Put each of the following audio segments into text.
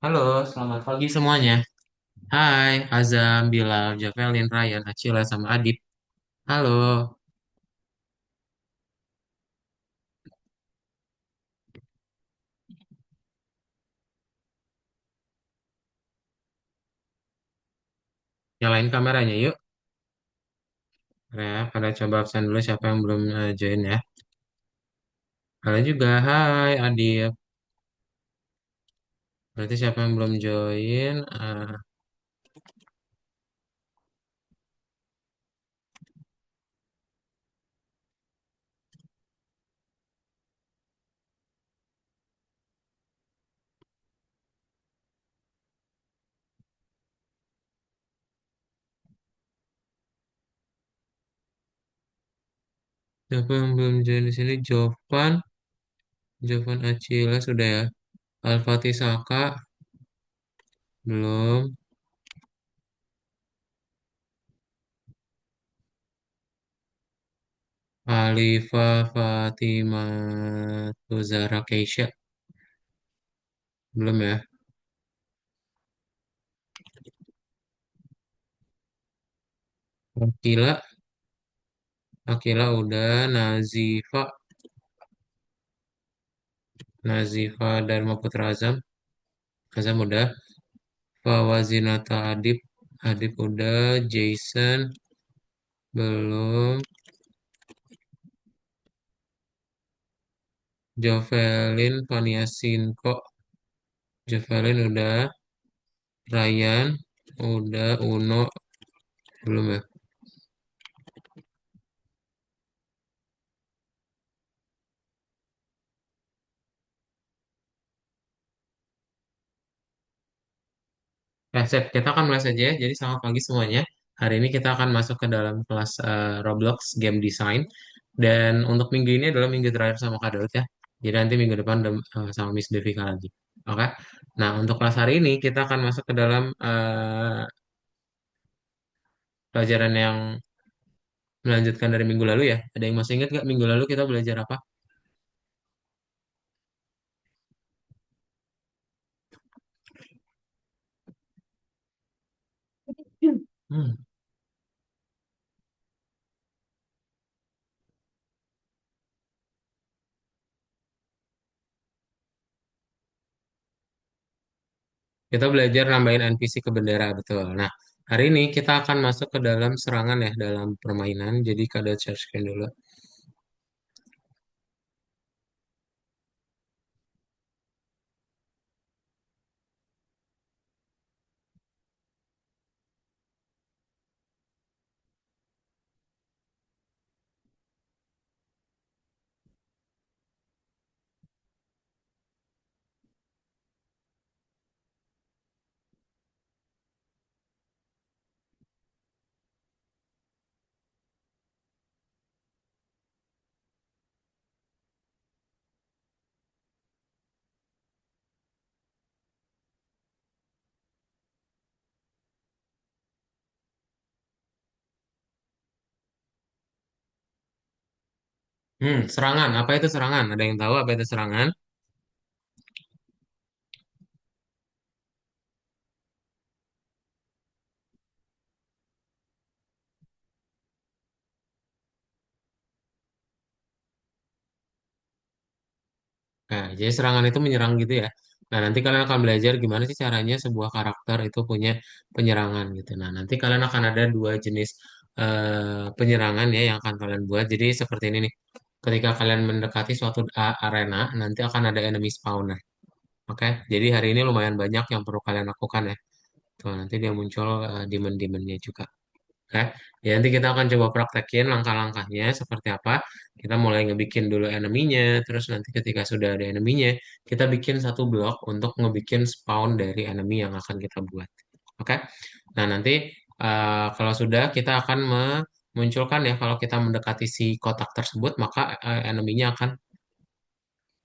Halo, selamat pagi semuanya. Hai, Azam, Bilal, Javelin, Ryan, Acila, sama Adit. Halo, nyalain kameranya yuk. Ya, pada coba absen dulu siapa yang belum join ya. Halo juga, hai Adit. Berarti siapa yang belum join? Siapa yang belum join di sini? Jovan Acila sudah ya. Al-Fatih Saka belum. Alifa Fatimah Zahra Keisha belum ya. Akila, Akila udah. Nazifa Dharma Putra Azam. Azam udah. Fawazinata Adib. Adib udah. Jason belum. Jovelyn Vania Sinko. Jovelyn udah. Ryan udah. Uno belum ya. Nah, Sep, kita akan mulai saja ya. Jadi selamat pagi semuanya. Hari ini kita akan masuk ke dalam kelas Roblox Game Design. Dan untuk minggu ini adalah minggu terakhir sama Kak Daud ya. Jadi nanti minggu depan sama Miss Devika lagi. Oke. Nah, untuk kelas hari ini kita akan masuk ke dalam pelajaran yang melanjutkan dari minggu lalu ya. Ada yang masih ingat nggak minggu lalu kita belajar apa? Hmm. Kita belajar nambahin NPC ke bendera, betul. Nah, hari ini kita akan masuk ke dalam serangan ya, dalam permainan. Jadi kada share screen dulu. Serangan. Apa itu serangan? Ada yang tahu apa itu serangan? Nah, jadi serangan itu menyerang gitu ya. Nah, nanti kalian akan belajar gimana sih caranya sebuah karakter itu punya penyerangan gitu. Nah, nanti kalian akan ada dua jenis penyerangan ya yang akan kalian buat. Jadi seperti ini nih. Ketika kalian mendekati suatu arena, nanti akan ada enemy spawner. Oke, jadi hari ini lumayan banyak yang perlu kalian lakukan ya. Tuh, nanti dia muncul demon-demonnya juga. Oke, ya nanti kita akan coba praktekin langkah-langkahnya seperti apa. Kita mulai ngebikin dulu enemy-nya, terus nanti ketika sudah ada enemy-nya, kita bikin satu blok untuk ngebikin spawn dari enemy yang akan kita buat. Oke, nah nanti kalau sudah kita akan memunculkan ya kalau kita mendekati si kotak tersebut, maka enemy-nya akan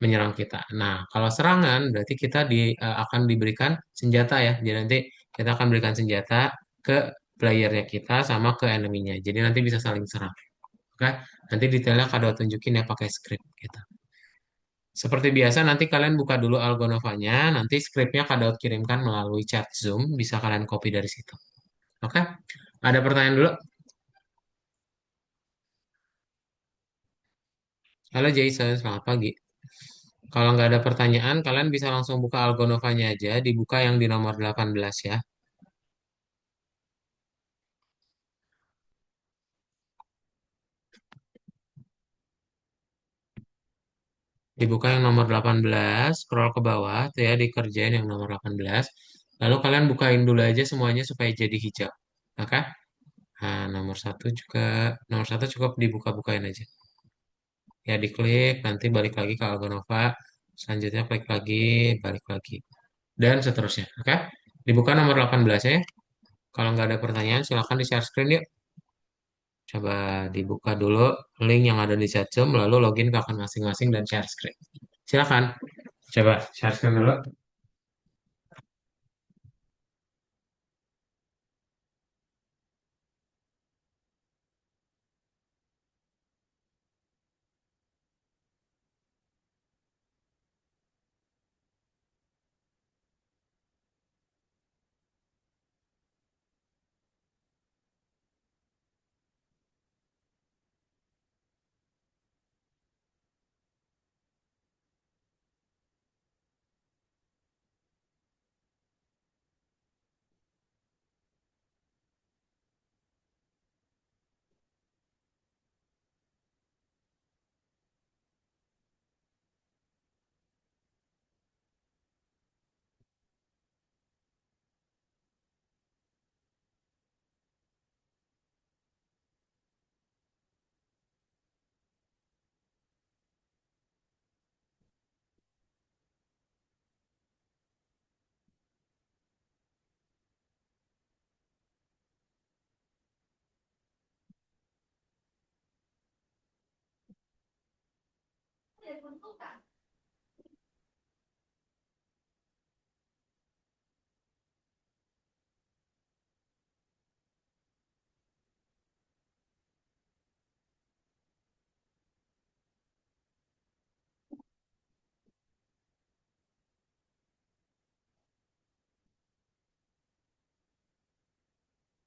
menyerang kita. Nah, kalau serangan berarti kita akan diberikan senjata ya. Jadi nanti kita akan berikan senjata ke playernya kita sama ke enemy-nya. Jadi nanti bisa saling serang. Oke, nanti detailnya Kado tunjukin ya pakai script kita. Seperti biasa, nanti kalian buka dulu Algonovanya, nanti skripnya Kak Daud kirimkan melalui chat Zoom, bisa kalian copy dari situ. Oke? Ada pertanyaan dulu? Halo Jason, selamat pagi. Kalau nggak ada pertanyaan, kalian bisa langsung buka Algonovanya aja, dibuka yang di nomor 18 ya. Dibuka yang nomor 18, scroll ke bawah, tuh ya, dikerjain yang nomor 18. Lalu kalian bukain dulu aja semuanya supaya jadi hijau. Oke? Nah, nomor satu cukup dibuka-bukain aja. Ya, diklik, nanti balik lagi ke Algonova. Selanjutnya klik lagi, balik lagi. Dan seterusnya. Oke? Dibuka nomor 18 ya. Kalau nggak ada pertanyaan, silahkan di-share screen yuk. Coba dibuka dulu link yang ada di chat Zoom, lalu login ke akun masing-masing dan share screen. Silakan. Coba share screen dulu.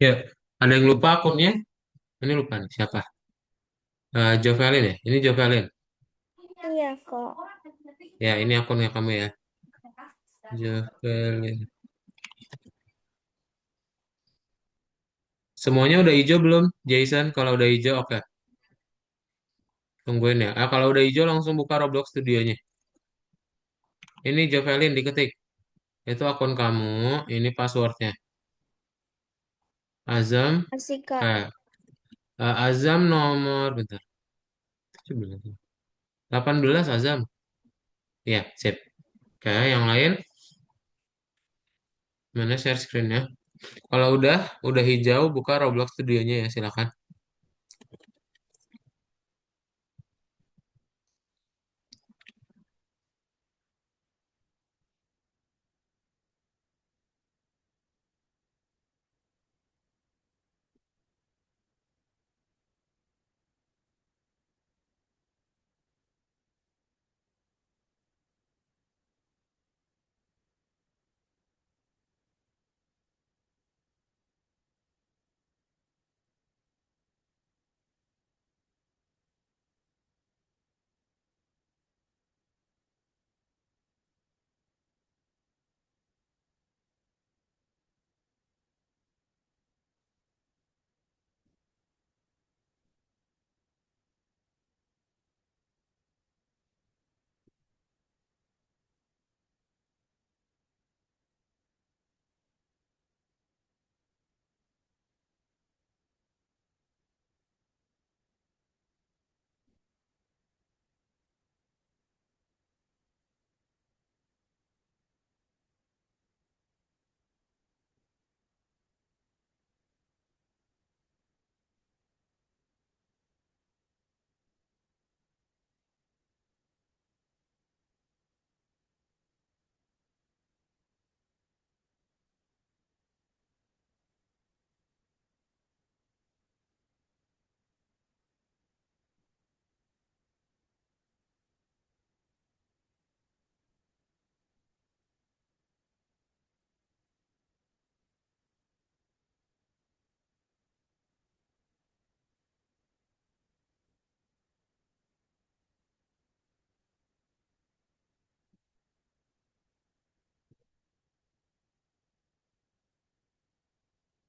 Ya, ada yang lupa akunnya? Ini lupa nih, siapa? Jovelin ya? Ini Jovelin. Iya kok. Ya, ini akunnya kamu ya. Jovelin. Semuanya udah hijau belum, Jason? Kalau udah hijau, oke. Tungguin ya. Kalau udah hijau, langsung buka Roblox Studionya. Ini Jovelin, diketik. Itu akun kamu, ini passwordnya. Azam, Masih Kak. eh, Azam nomor, bentar. 18 Azam. Ya, sip. Oke, yang lain, mana share screen-nya? Kalau udah hijau, buka Roblox Studionya ya, silakan.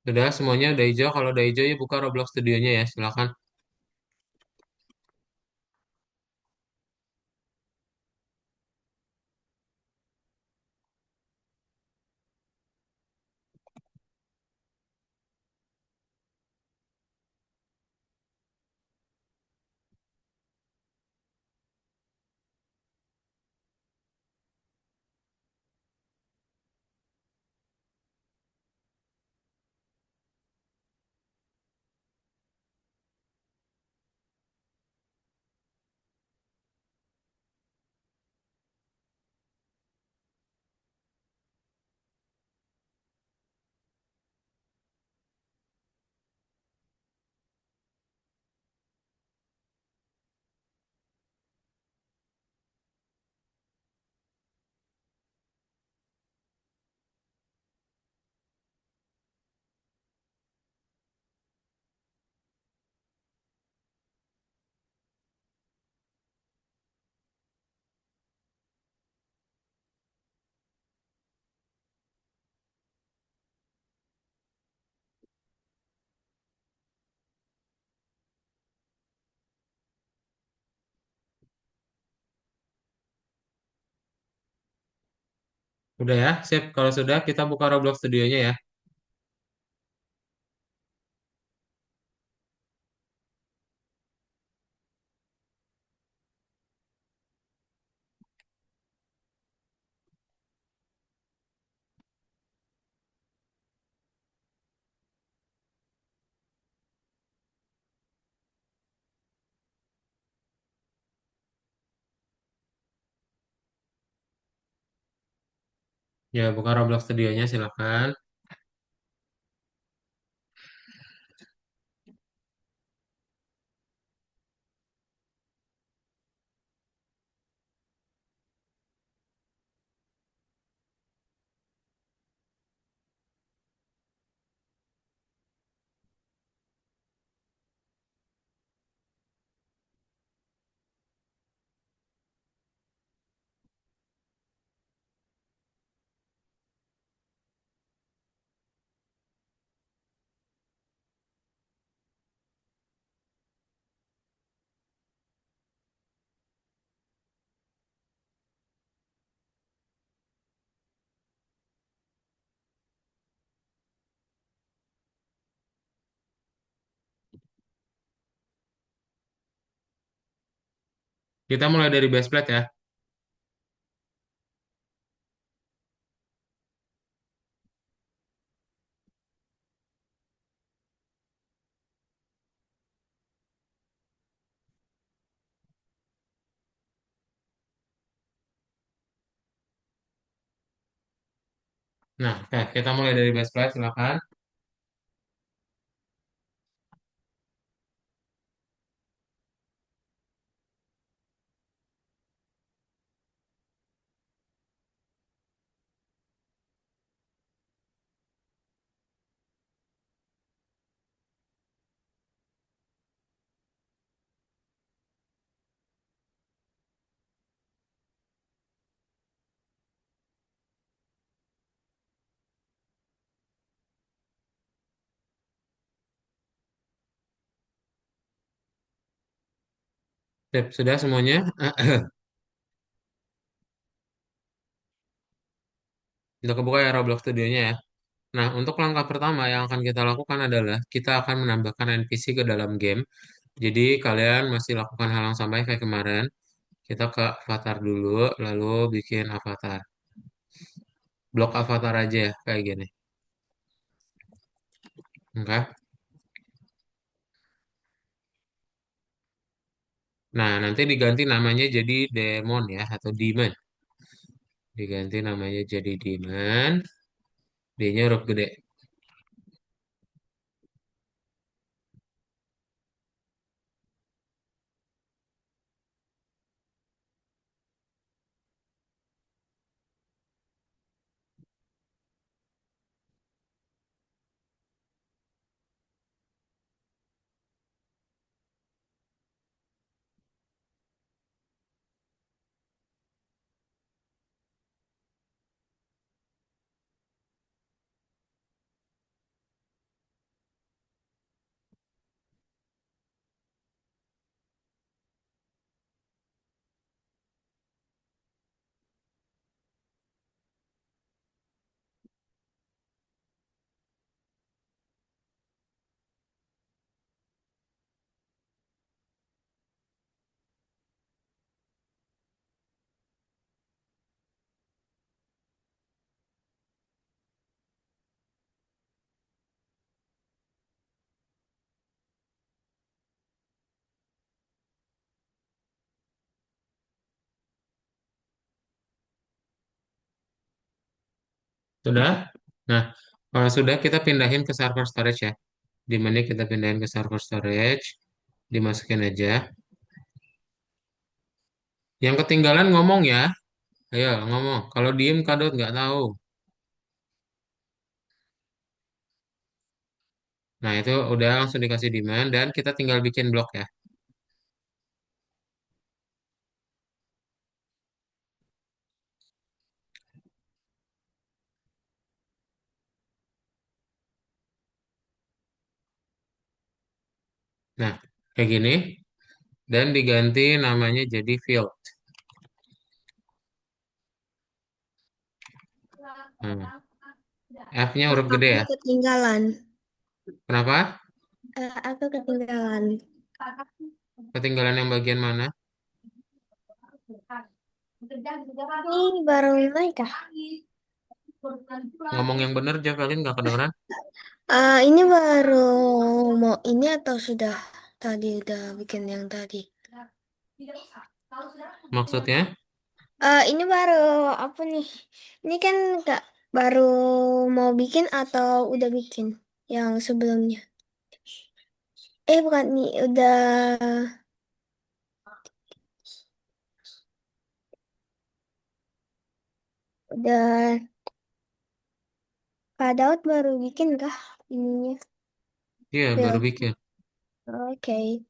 Sudah semuanya udah hijau. Kalau udah hijau ya buka Roblox studionya ya. Silakan. Udah ya, sip. Kalau sudah kita buka Roblox studionya ya. Ya, buka Roblox studionya silakan. Kita mulai dari base plate ya. Nah, oke, kita mulai dari base plate silakan. Sip, sudah semuanya. Udah kebuka ya Roblox studionya ya. Nah, untuk langkah pertama yang akan kita lakukan adalah kita akan menambahkan NPC ke dalam game. Jadi kalian masih lakukan hal yang sama kayak kemarin. Kita ke avatar dulu, lalu bikin avatar. Blok avatar aja ya, kayak gini. Oke. Nah, nanti diganti namanya jadi Demon ya, atau Demon. Diganti namanya jadi Demon. D-nya huruf gede. Sudah? Nah, kalau sudah kita pindahin ke server storage ya. Di mana kita pindahin ke server storage, dimasukin aja. Yang ketinggalan ngomong ya. Ayo ngomong. Kalau diem kadot nggak tahu. Nah, itu udah langsung dikasih demand dan kita tinggal bikin blok ya. Nah, kayak gini. Dan diganti namanya jadi field. Nah, F-nya huruf gede Aku ya. ketinggalan. Kenapa? Aku ketinggalan. Ketinggalan yang bagian mana? Ini baru mulai kah? Ngomong yang bener, Javelin nggak kedengeran. Ini baru mau ini atau sudah tadi udah bikin yang tadi? Maksudnya? Ini baru apa nih? Ini kan nggak baru mau bikin atau udah bikin yang sebelumnya? Bukan nih, udah Kak Daud baru bikin kah ininya? Iya, baru Film. bikin. Oke.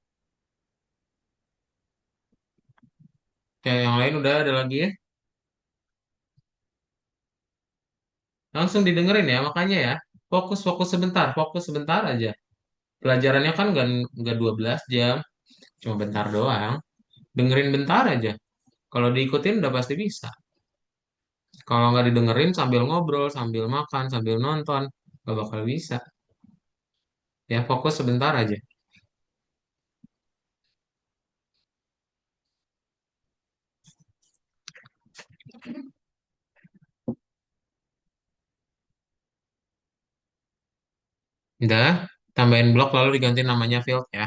Kayak yang lain udah ada lagi ya. Langsung didengerin ya, makanya ya. Fokus fokus sebentar aja. Pelajarannya kan nggak 12 jam, cuma bentar doang. Dengerin bentar aja. Kalau diikutin udah pasti bisa. Kalau nggak didengerin sambil ngobrol, sambil makan, sambil nonton, nggak bakal bisa. Ya fokus sebentar aja. Udah, tambahin blok lalu diganti namanya field ya.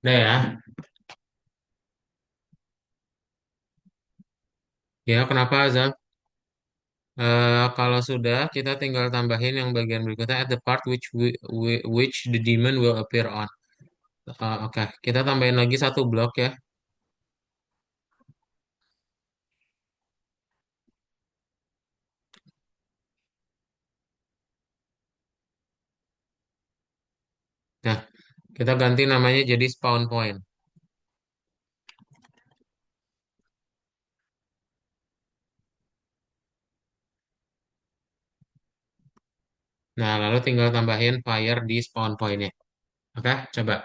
Udah ya. Ya, kenapa Azam? Kalau sudah, kita tinggal tambahin yang bagian berikutnya at the part which the demon will appear on. Oke, kita tambahin lagi satu blok ya. Nah, kita ganti namanya jadi spawn point. Nah, lalu tinggal tambahin fire di spawn point-nya. Oke, coba.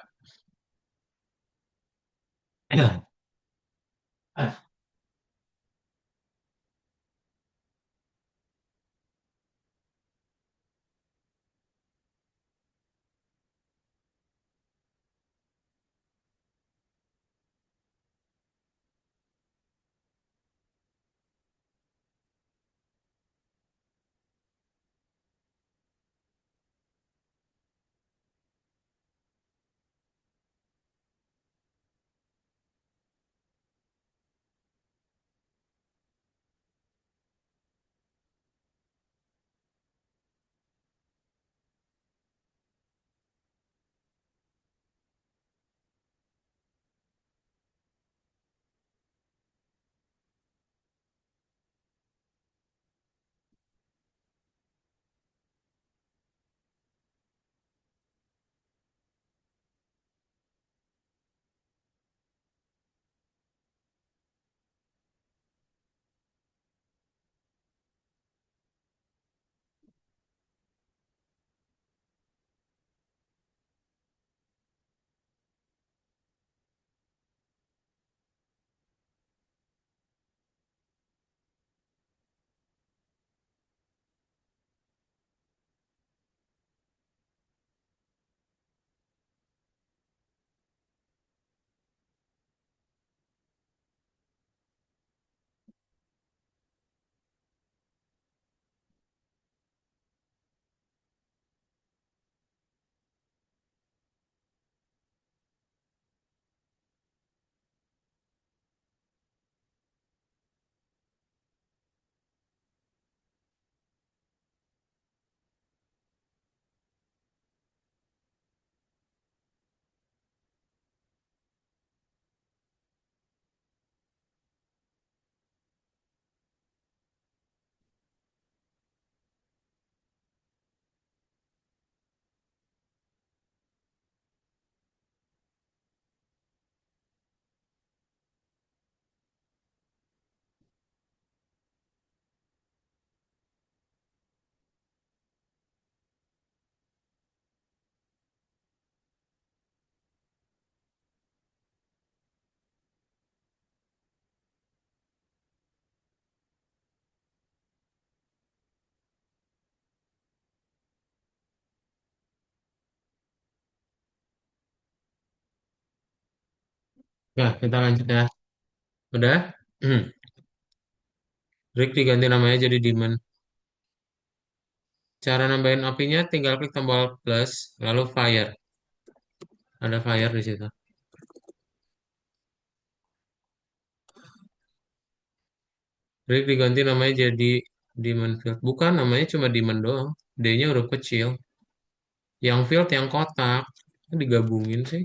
Nah, kita lanjut ya. Udah? Rig diganti namanya jadi Demon. Cara nambahin apinya tinggal klik tombol plus, lalu fire. Ada fire di situ. Rig diganti namanya jadi Demon Field. Bukan, namanya cuma Demon doang. D-nya huruf kecil. Yang field yang kotak. Kok digabungin sih?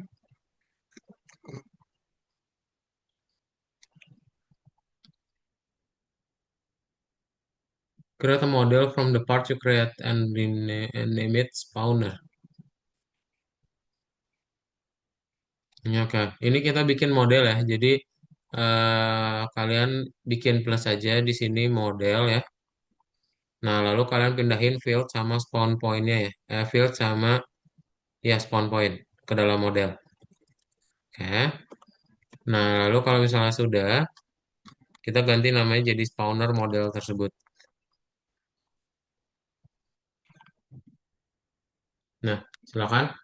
Create a model from the part you create and name it spawner. Ya, oke, ini kita bikin model ya. Jadi kalian bikin plus aja di sini model ya. Nah, lalu kalian pindahin field sama spawn point-nya ya. Field sama ya spawn point ke dalam model. Oke. Nah, lalu kalau misalnya sudah, kita ganti namanya jadi spawner model tersebut. Nah, silakan.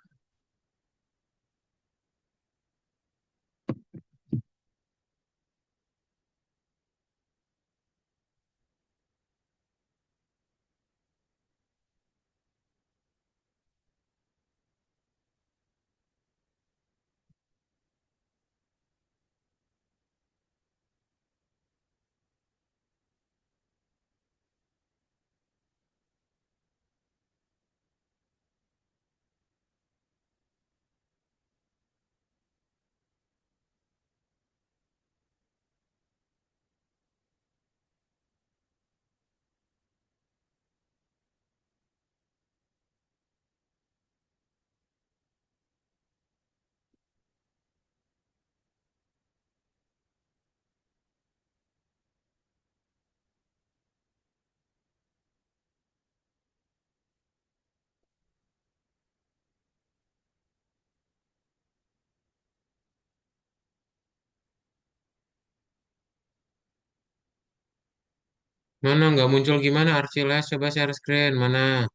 Mana nggak muncul gimana Archiles? Coba share screen. Mana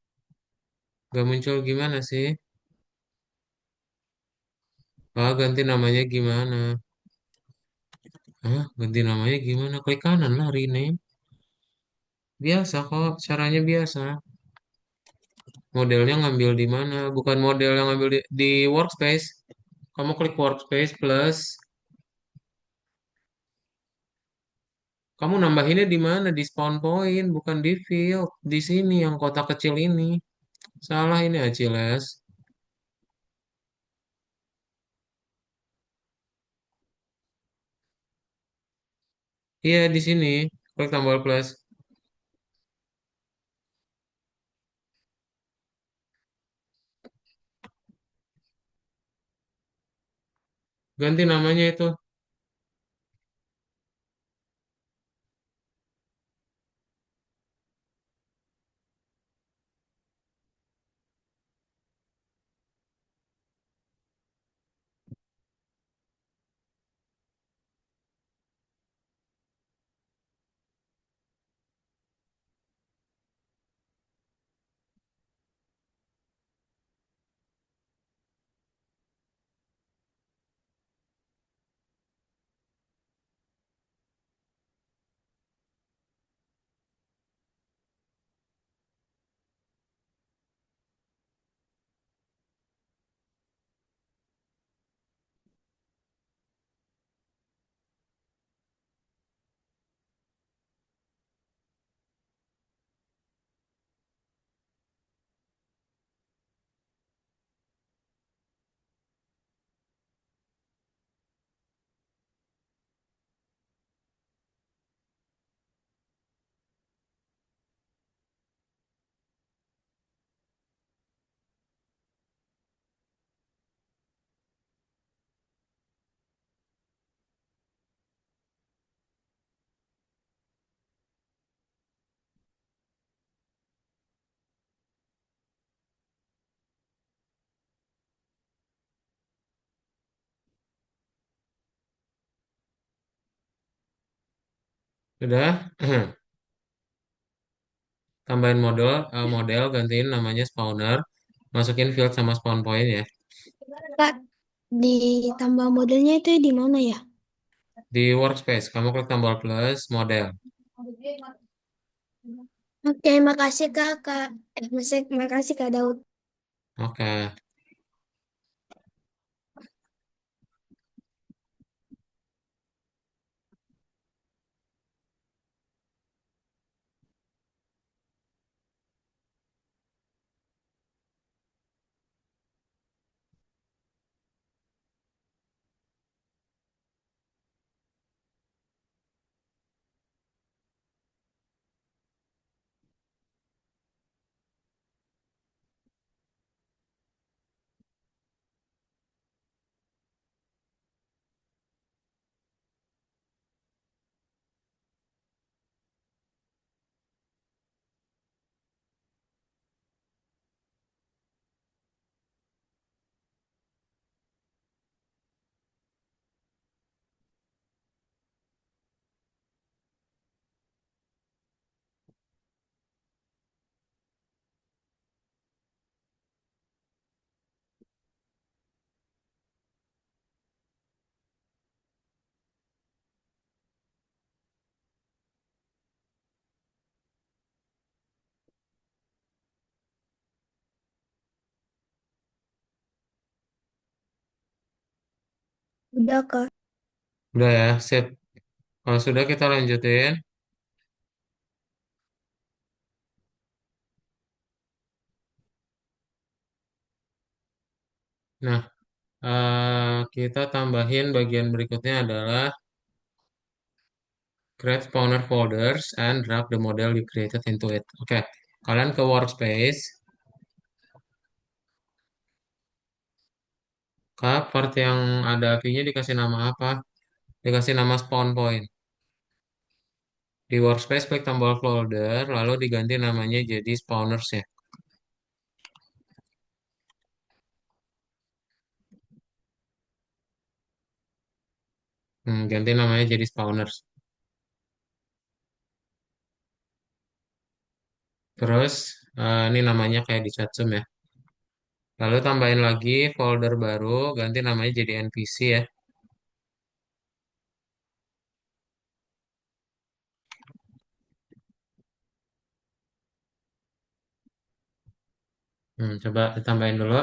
nggak muncul gimana sih? Ah, ganti namanya gimana? Ah, ganti namanya gimana? Klik kanan lah, rename. Biasa kok, caranya biasa. Modelnya ngambil di mana? Bukan model yang ngambil di workspace. Kamu klik workspace plus. Kamu nambahinnya di mana? Di spawn point, bukan di field. Di sini yang kotak kecil ini. Salah ini Achilles. Iya, di sini. Klik tombol plus. Ganti namanya itu. Sudah. Tambahin model, gantiin namanya spawner. Masukin field sama spawn point ya. Kak, Ditambah modelnya itu di mana ya? Di workspace, kamu klik tombol plus, model. Oke, makasih Kak. Makasih Kak Daud. Oke, Udah Kak. udah ya, sip. Kalau sudah kita lanjutin. Nah, kita tambahin bagian berikutnya adalah create spawner folders and drag the model you created into it. Oke, kalian ke workspace, ke part yang ada apinya dikasih nama apa? Dikasih nama spawn point. Di workspace klik tombol folder, lalu diganti namanya jadi spawners ya. Ganti namanya jadi spawners. Terus ini namanya kayak di Chatsum ya. Lalu tambahin lagi folder baru, ganti namanya jadi NPC ya. Coba ditambahin dulu.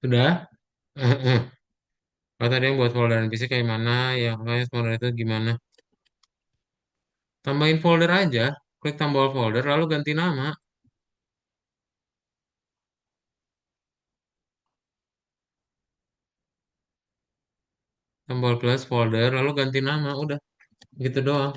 Sudah? Kalau tadi yang buat folder NPC kayak mana, yang kayak folder itu gimana? Tambahin folder aja, klik tombol folder lalu ganti nama, tombol plus folder lalu ganti nama, udah gitu doang.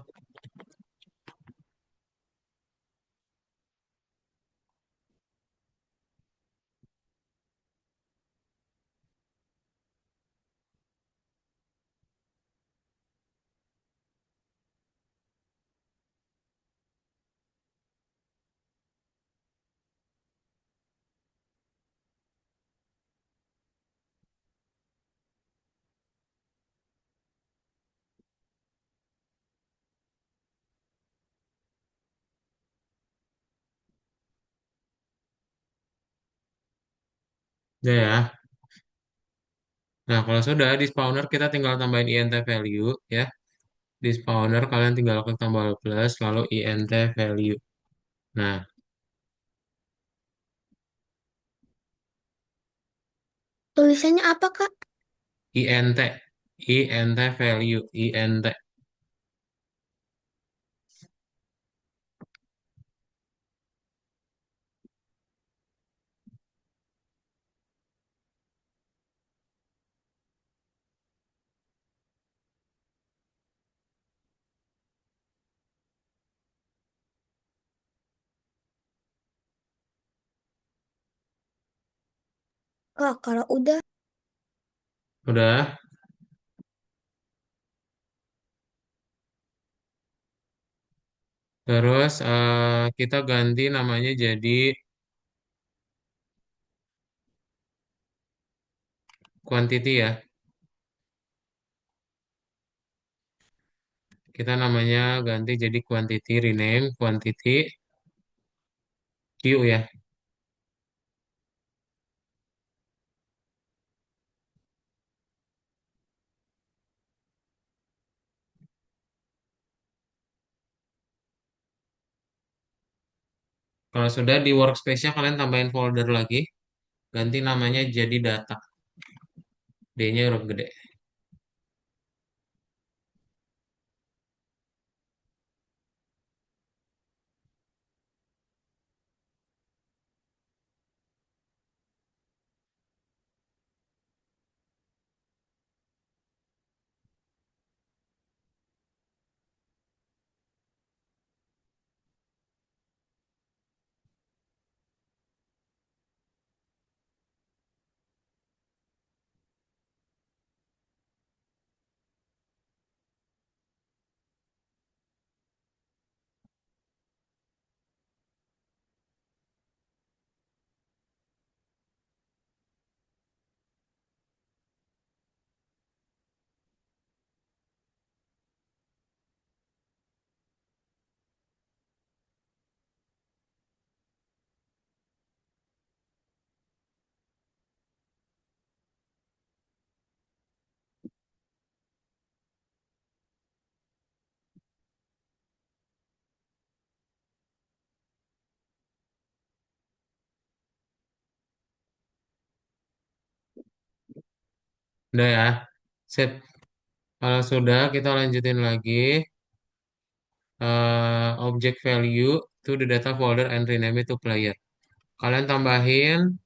Udah ya. Nah, kalau sudah di spawner kita tinggal tambahin int value ya. Di spawner kalian tinggal klik tombol plus lalu int value. Nah, Tulisannya apa, Kak? int int value int. Kak, kalau udah, Udah. Terus kita ganti namanya jadi quantity ya. Kita namanya ganti jadi quantity, rename quantity Q ya. Kalau sudah di workspace-nya kalian tambahin folder lagi, ganti namanya jadi data. D-nya huruf gede. Udah ya. Sip. Kalau sudah kita lanjutin lagi. Object value to the data folder and rename it to player. Kalian tambahin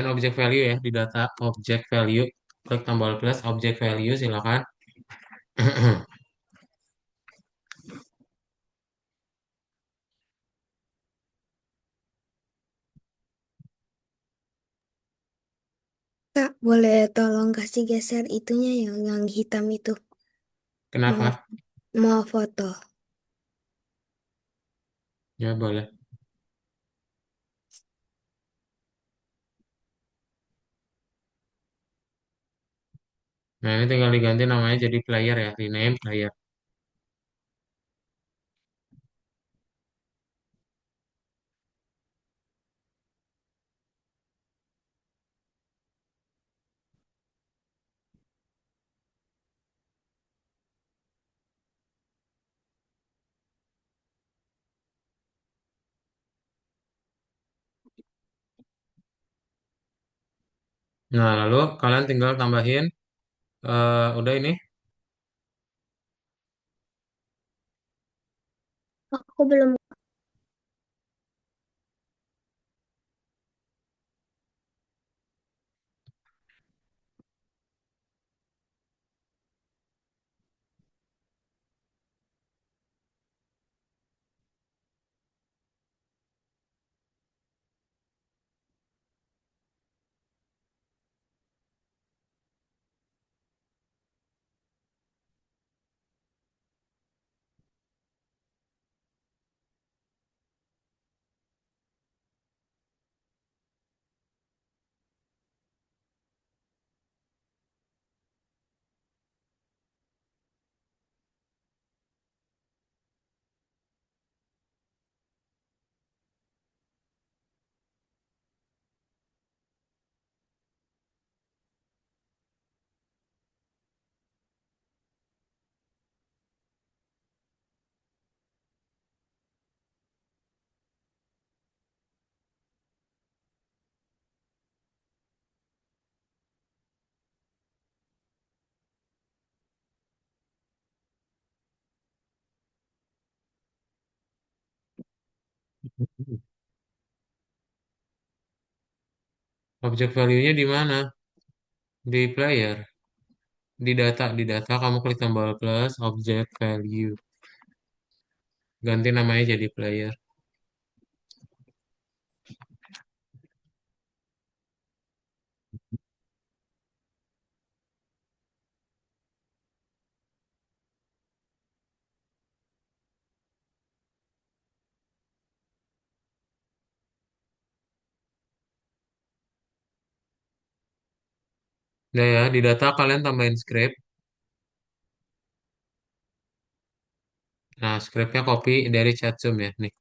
object value ya di data object value. Klik tombol plus object value silakan. Kak, boleh tolong kasih geser itunya yang hitam itu. Mau Kenapa? mau foto. Ya boleh. Nah ini tinggal diganti namanya jadi player ya, rename player. Nah, lalu kalian tinggal tambahin, udah ini. Aku belum. Objek value-nya di mana? Di player. Di data kamu klik tombol plus, object value. Ganti namanya jadi player. Udah ya, di data kalian tambahin script. Nah, scriptnya copy dari chat Zoom ya. Nih.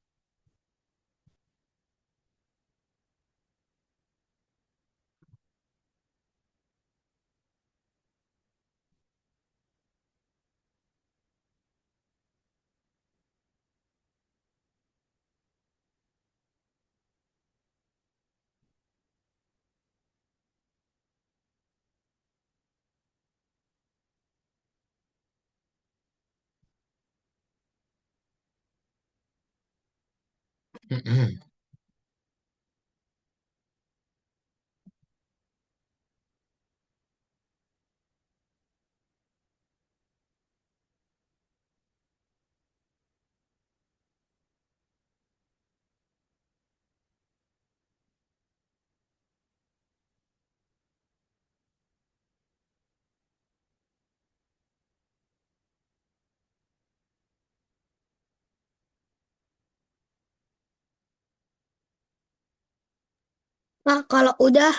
Nah, kalau udah,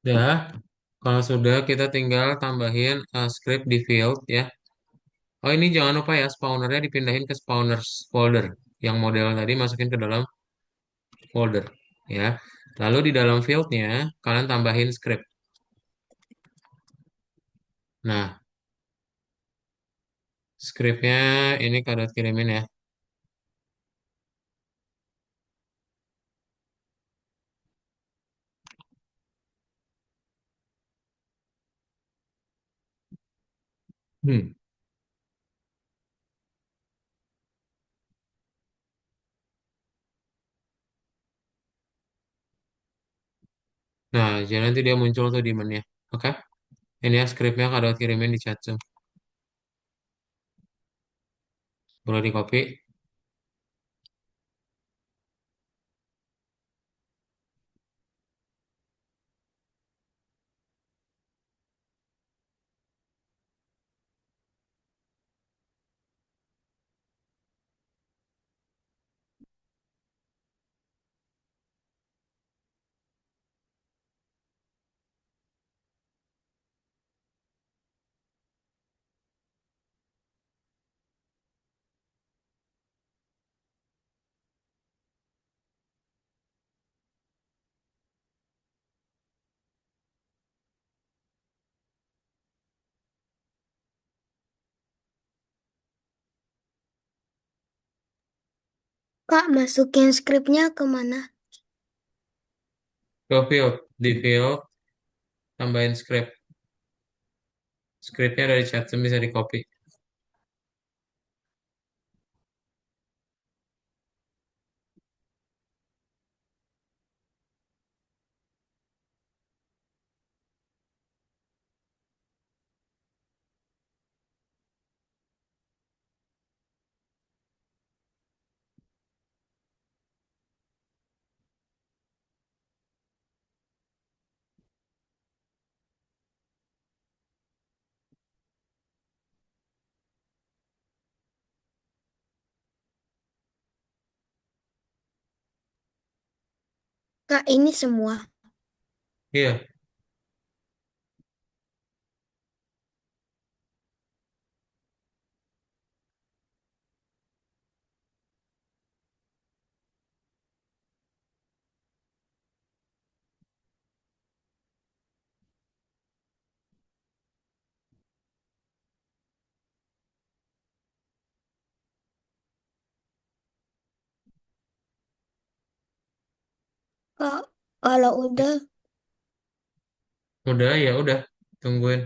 Udah, kalau sudah kita tinggal tambahin script di field ya. Oh ini jangan lupa ya, spawnernya dipindahin ke spawners folder. Yang model tadi masukin ke dalam folder ya. Lalu di dalam fieldnya kalian tambahin script. Nah, scriptnya ini kalian kirimin ya. Hmm. Nah, jadi nanti dia muncul tuh di menu. Oke, ini ya scriptnya kalian kirimin di chat Zoom. Boleh di copy. Kak, masukin skripnya kemana? Ke field, di field tambahin script. Scriptnya dari chat bisa di copy. Kak, ini semua. Iya, Kak, kalau udah, udah ya udah, tungguin.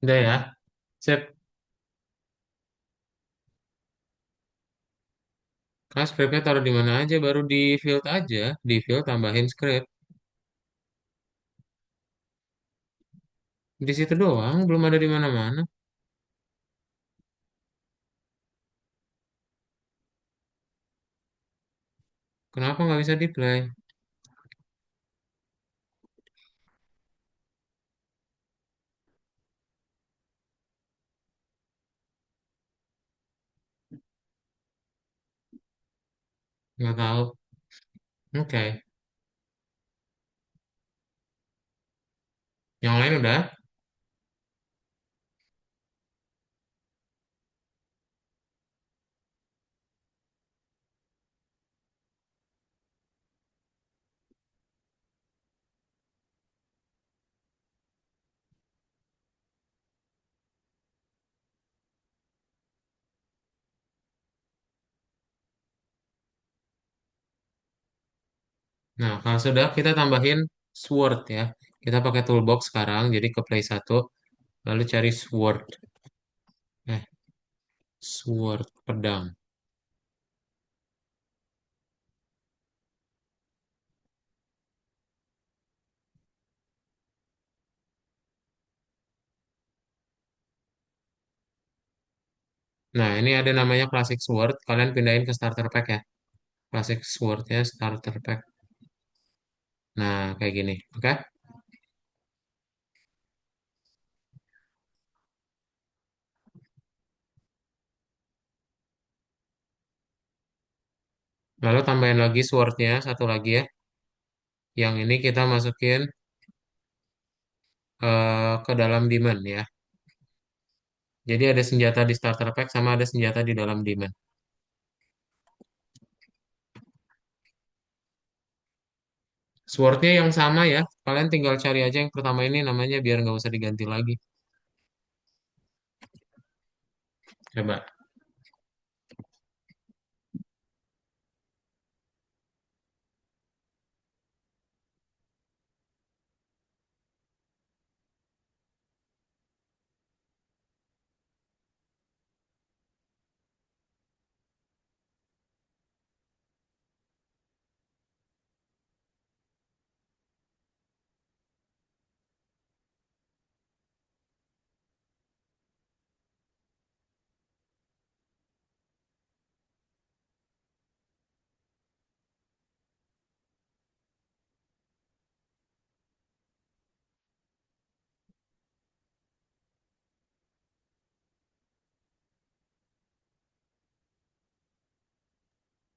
Udah ya, sip. Kan scriptnya taruh di mana aja, baru di field aja, di field tambahin script. Di situ doang, belum ada di mana-mana. Kenapa nggak bisa di play? Nggak tahu. Oke, yang lain udah. Nah, kalau sudah kita tambahin sword ya. Kita pakai toolbox sekarang, jadi ke play satu, lalu cari sword. Eh, sword pedang. Nah, ini ada namanya classic sword. Kalian pindahin ke starter pack ya. Classic sword ya, starter pack. Nah, kayak gini. Oke. Lalu tambahin lagi swordnya satu lagi ya. Yang ini kita masukin ke dalam demon ya. Jadi ada senjata di starter pack sama ada senjata di dalam demon. Swordnya yang sama ya. Kalian tinggal cari aja yang pertama ini namanya biar nggak usah diganti lagi. Coba.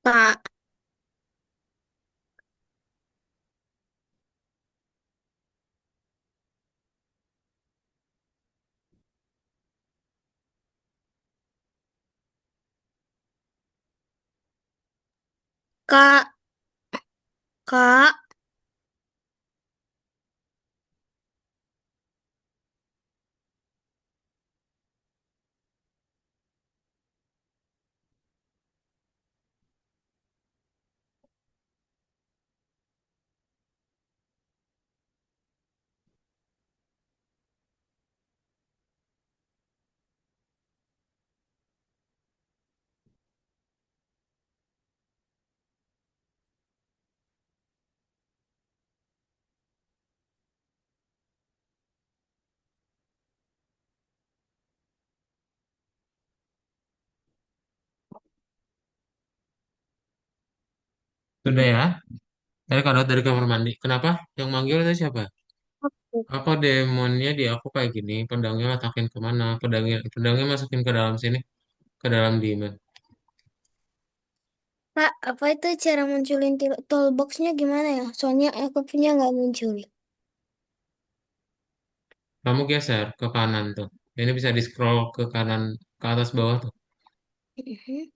Kak, kak, kak, Sudah ya? Tadi kalau dari kamar mandi. Kenapa? Yang manggil itu siapa? Apa demonnya di aku kayak gini? Pedangnya letakin kemana? Pedangnya masukin ke dalam sini, ke dalam demon. kak, apa itu cara munculin toolboxnya gimana ya? Soalnya aku punya nggak muncul. Kamu geser ke kanan tuh. Ini bisa di scroll ke kanan, ke atas bawah tuh. Mhm.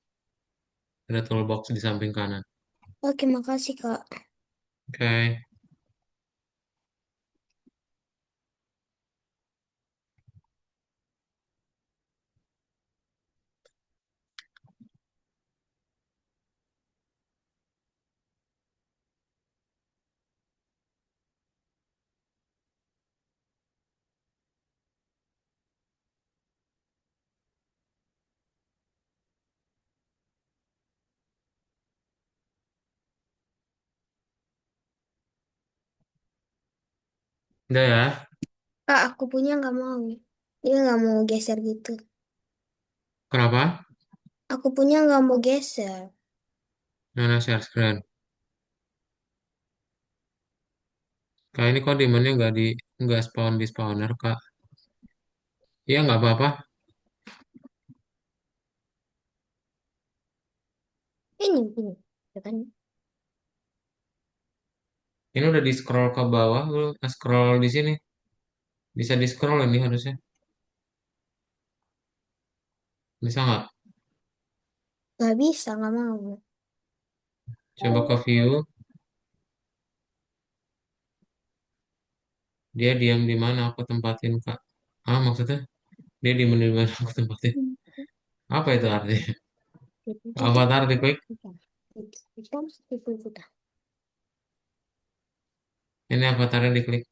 Ada toolbox di samping kanan. Oke, makasih kak. Oke, udah ya. Kak, aku punya nggak mau. Dia nggak mau geser gitu. Kenapa? Aku punya nggak mau geser. Mana share screen? Kayak ini kok demonnya nggak spawn di spawner kak? Iya nggak apa-apa. Ini, ya kan? Ini udah di scroll ke bawah, lu scroll di sini. Bisa di scroll ini harusnya. Bisa nggak? Nggak bisa, nggak mau. Coba ke view. Dia diam di mana aku tempatin kak? Ah maksudnya dia diam di mana aku tempatin? Apa itu artinya? Avatar diklik. Ini avatarnya diklik.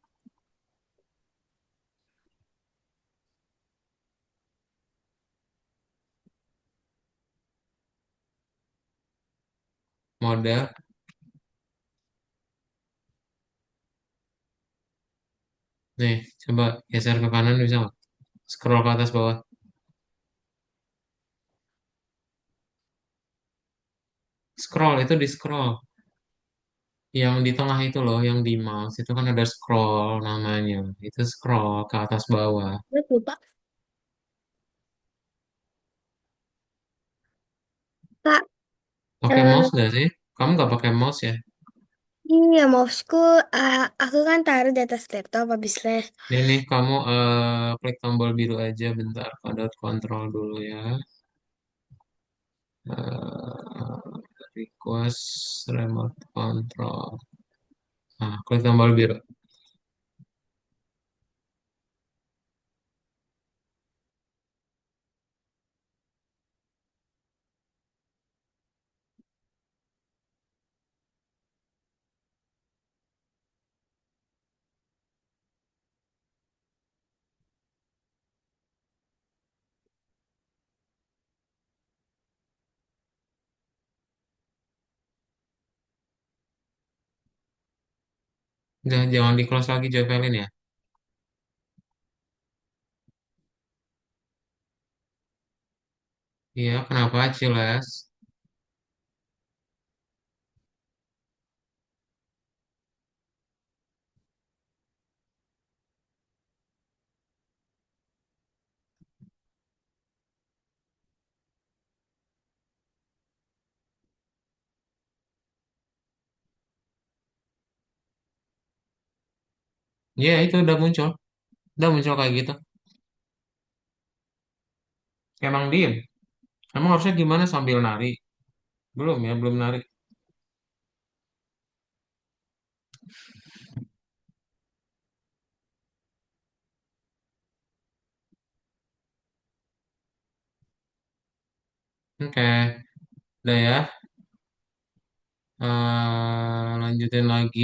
Mode. Nih, coba geser ke kanan bisa nggak? Scroll ke atas bawah. Scroll itu di scroll. Yang di tengah itu loh, yang di mouse itu kan ada scroll namanya. Itu scroll ke atas bawah. Lupa. Kak, Pakai eh, mouse nggak sih? Kamu nggak pakai mouse ya? iya, mouseku, aku kan taruh di atas laptop habis les. Ini kamu klik tombol biru aja bentar. Dot control dulu ya. Request remote control. Nah, klik tombol biru. Jangan di close lagi Javelin ya. Iya, kenapa Ciles? Ya itu udah muncul kayak gitu. Emang diem. Emang harusnya gimana sambil nari? Belum ya, belum nari. Oke, udah ya. Lanjutin lagi.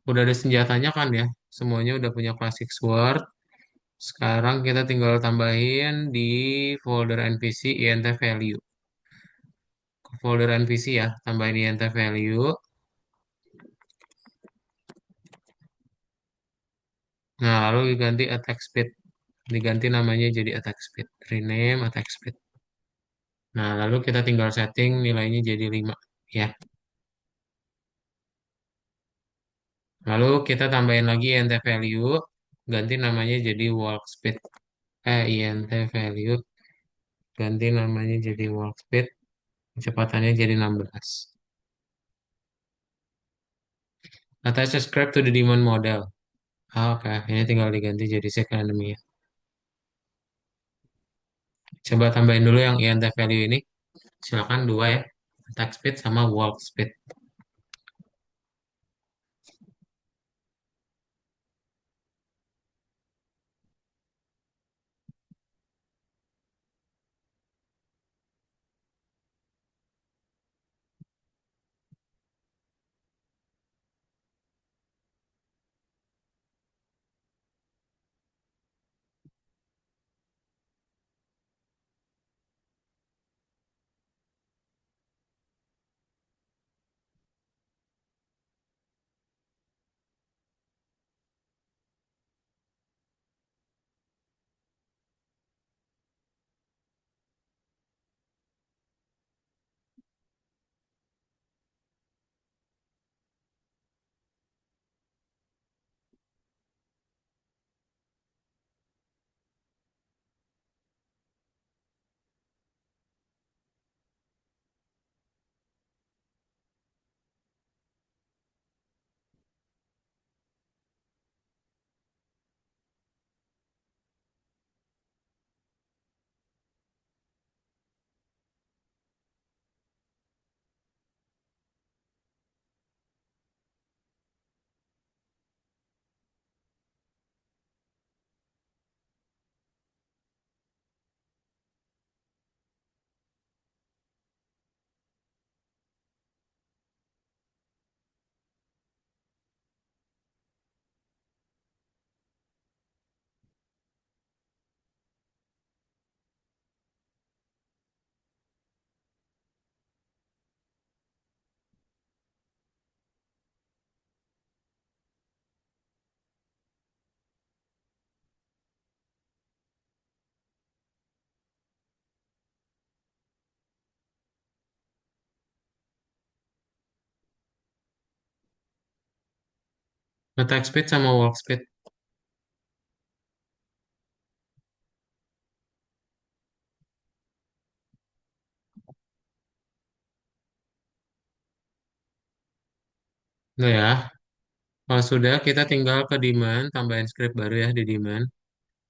Udah ada senjatanya kan ya? Semuanya udah punya classic sword. Sekarang kita tinggal tambahin di folder NPC INT value. Ke folder NPC ya, tambahin INT value. Nah, lalu diganti attack speed. Diganti namanya jadi attack speed. Rename attack speed. Nah, lalu kita tinggal setting nilainya jadi 5. Ya. Lalu kita tambahin lagi INT value. Ganti namanya jadi walk speed. INT value. Ganti namanya jadi walk speed. Kecepatannya jadi 16. Attach a script to the demon model. Oke, ini tinggal diganti jadi set enemy ya. Coba tambahin dulu yang INT value ini. Silakan dua ya. Attack speed sama walk speed. Attack speed sama walk speed. Nah ya, kalau sudah kita tinggal ke demand, tambahin script baru ya di demand.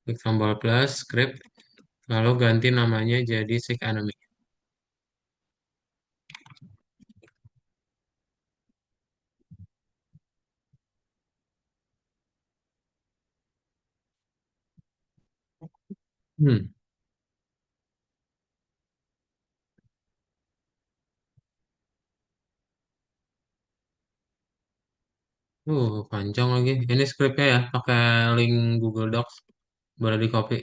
Klik tombol plus, script, lalu ganti namanya jadi seek enemy. Hmm. Panjang lagi. Ini scriptnya ya, pakai link Google Docs. Boleh di copy.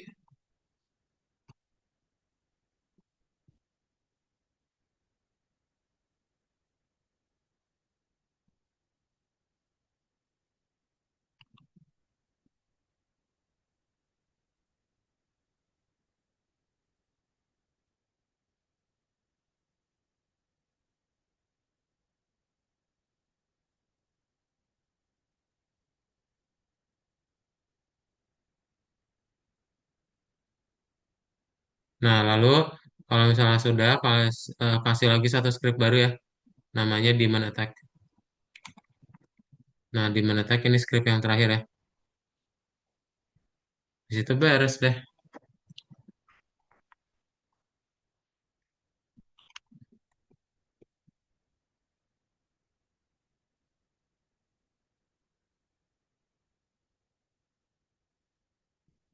Nah, lalu kalau misalnya sudah, kasih lagi satu script baru ya. Namanya demand attack. Nah, di mana tag ini script yang terakhir ya. Di situ beres deh.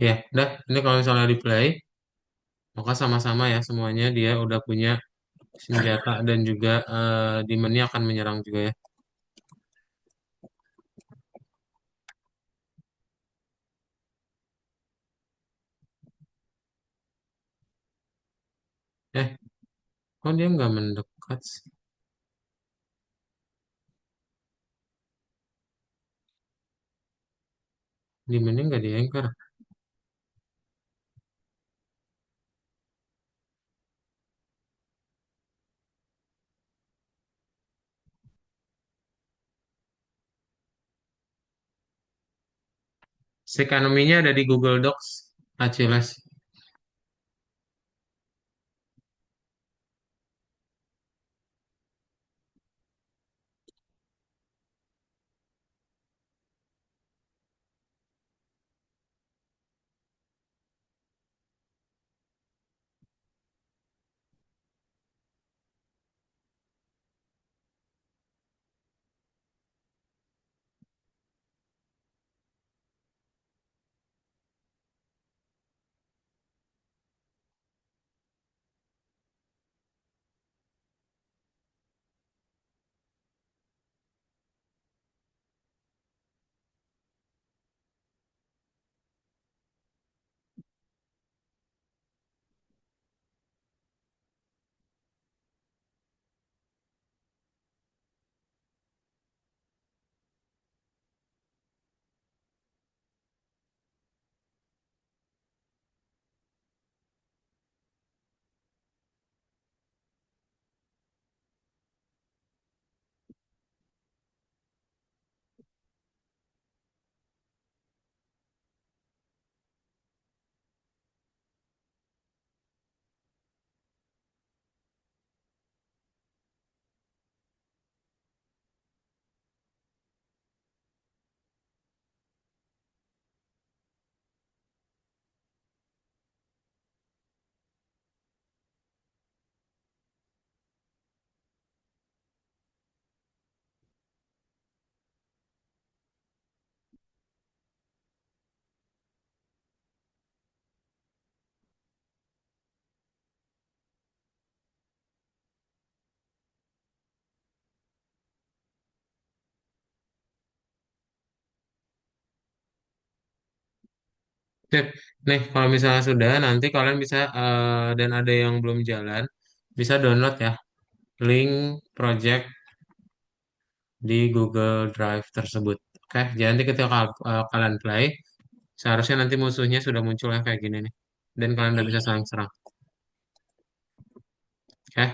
Ya, udah. Ini kalau misalnya di play, maka sama-sama ya semuanya dia udah punya senjata dan juga demonnya akan menyerang juga ya. Eh, kok dia nggak mendekat sih? Demonnya nggak di-anchor. Sekonominya ada di Google Docs. Acilas. Sip. Nih, kalau misalnya sudah, nanti kalian bisa, dan ada yang belum jalan, bisa download ya link project di Google Drive tersebut. Oke, jadi nanti ketika kalian play, seharusnya nanti musuhnya sudah muncul ya kayak gini nih. Dan kalian udah bisa saling serang. Oke,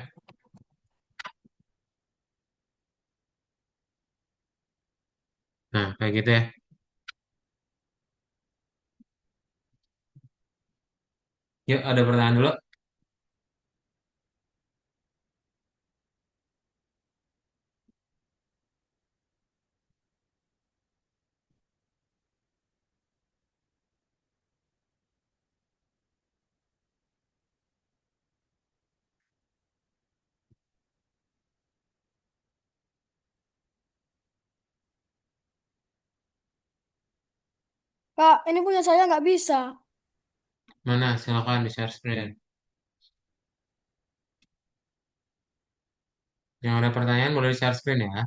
nah kayak gitu ya. Yuk, ada pertanyaan dulu. Kak, ini punya saya nggak bisa. Mana? Silakan di share screen. Yang ada pertanyaan boleh di share screen ya.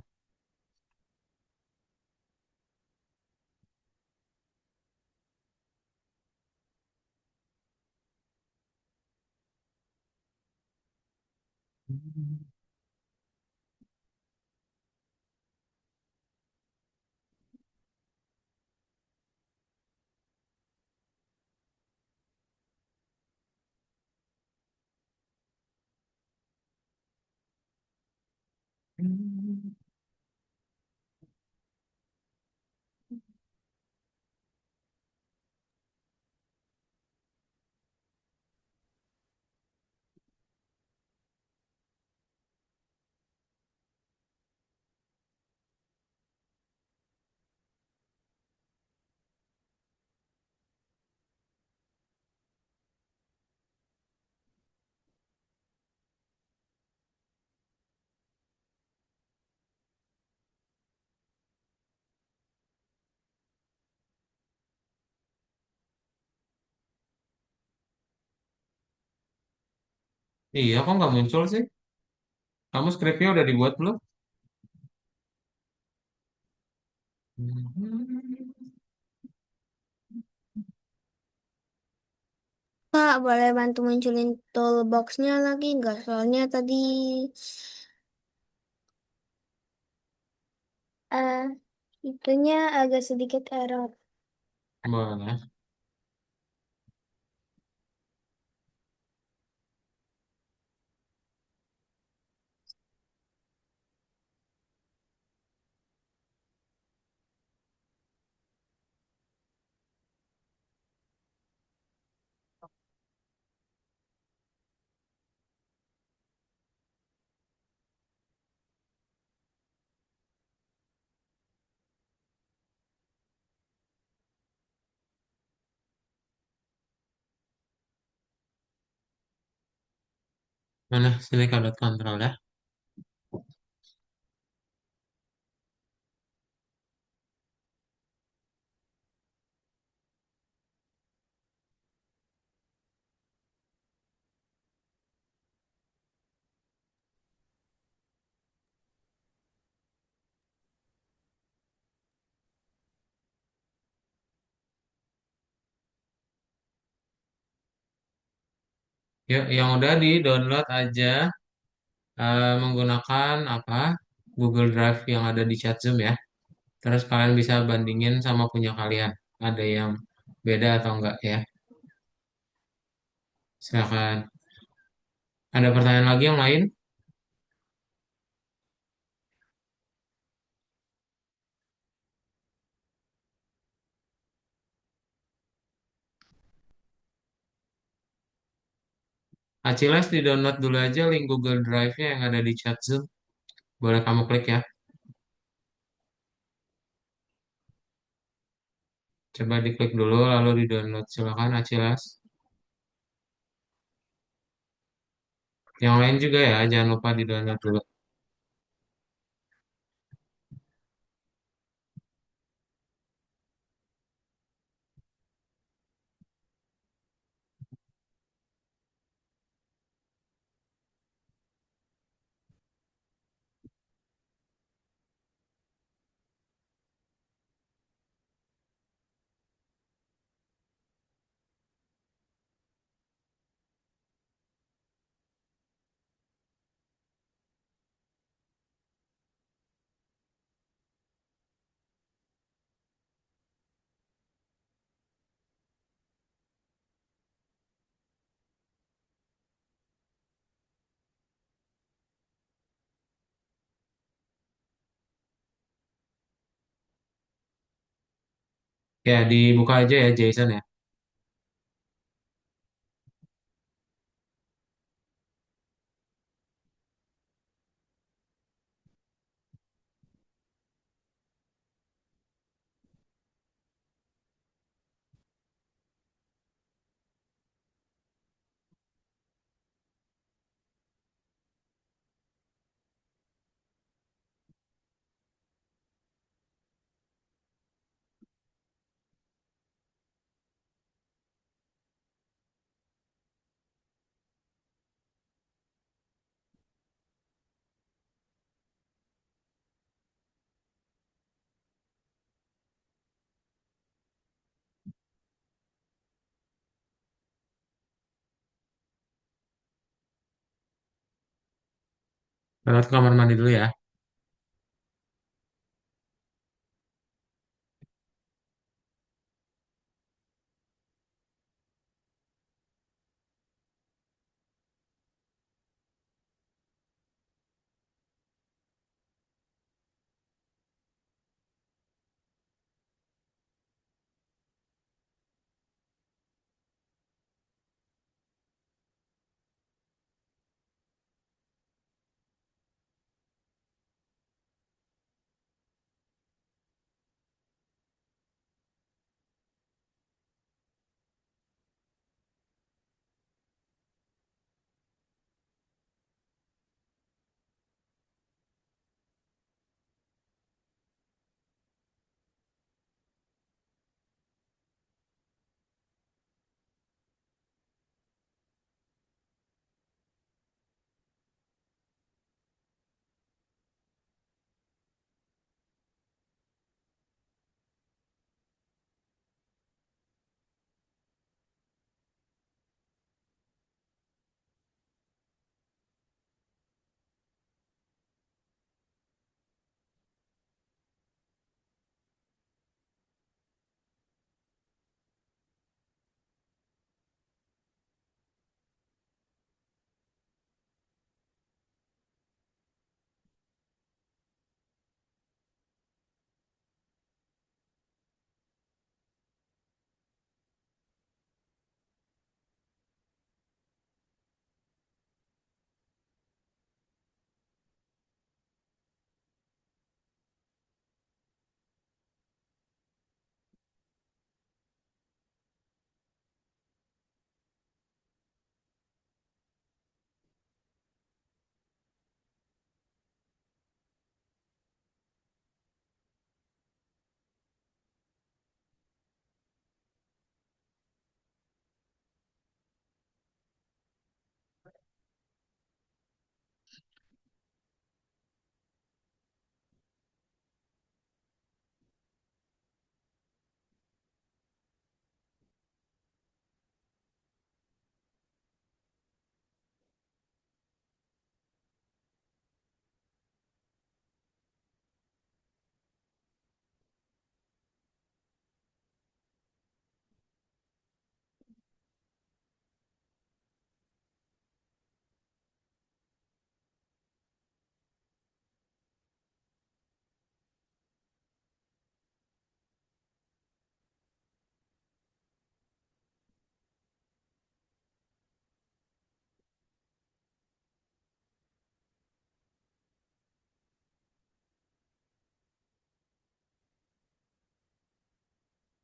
Iya, kok nggak muncul sih? Kamu skripnya udah dibuat belum? Hmm. Kak, boleh bantu munculin toolbox-nya lagi nggak? Soalnya tadi eh itunya agak sedikit error. Boleh. Mana sini kadot kontrol ya. Yuk, yang udah di download aja menggunakan apa? Google Drive yang ada di chat Zoom ya. Terus kalian bisa bandingin sama punya kalian. Ada yang beda atau enggak ya? Silakan. Ada pertanyaan lagi yang lain? Aciles di-download dulu aja link Google Drive-nya yang ada di chat Zoom. Boleh kamu klik ya. Coba diklik dulu lalu di-download. Silakan Aciles. Yang lain juga ya, jangan lupa di-download dulu. Ya, dibuka aja ya Jason ya. Lewat ke kamar mandi dulu ya.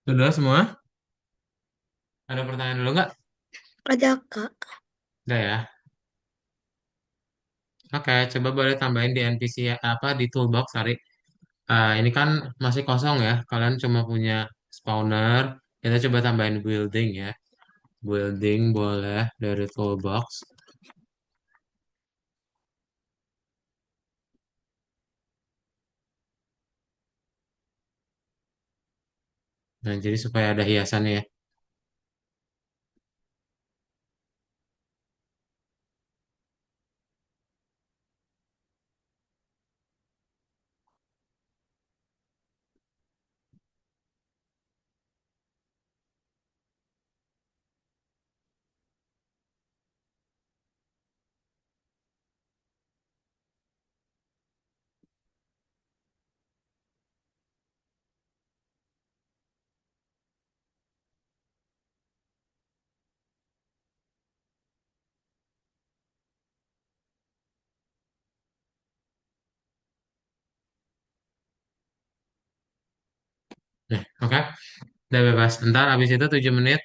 Sudah semua? Ada pertanyaan dulu nggak? Ada Kak. Udah ya. Oke, coba boleh tambahin di NPC ya, apa di toolbox, sorry. Ini kan masih kosong ya. Kalian cuma punya spawner. Kita coba tambahin building ya. Building boleh dari toolbox. Nah, jadi supaya ada hiasannya ya. Nah, oke. Udah bebas. Ntar habis itu 7 menit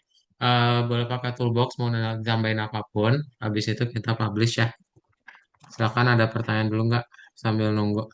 boleh pakai toolbox mau tambahin apapun. Habis itu kita publish ya. Silakan ada pertanyaan dulu nggak sambil nunggu.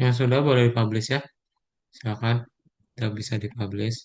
Yang sudah boleh dipublish ya. Silakan. Kita bisa dipublish.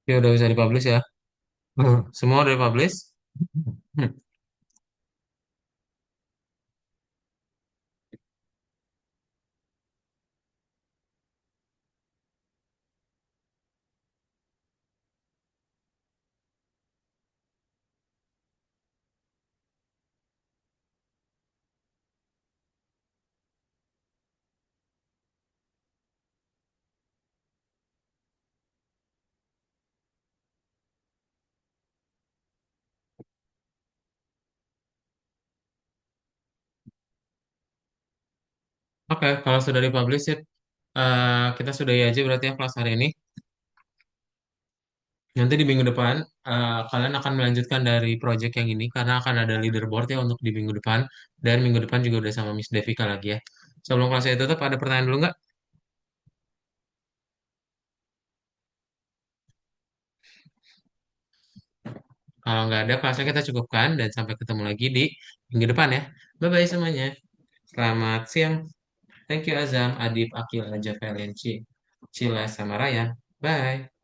Ya udah bisa dipublish ya. Semua udah dipublish. Hmm. Oke, kalau sudah dipublish, sip. Kita sudahi aja berarti ya kelas hari ini. Nanti di minggu depan kalian akan melanjutkan dari project yang ini karena akan ada leaderboard ya untuk di minggu depan dan minggu depan juga udah sama Miss Devika lagi ya. Sebelum kelasnya tutup ada pertanyaan dulu nggak? Kalau nggak ada kelasnya kita cukupkan dan sampai ketemu lagi di minggu depan ya. Bye bye semuanya. Selamat siang. Thank you Azam, Adib, Akil, Aja, Valen, Cila, sama Ryan. Bye.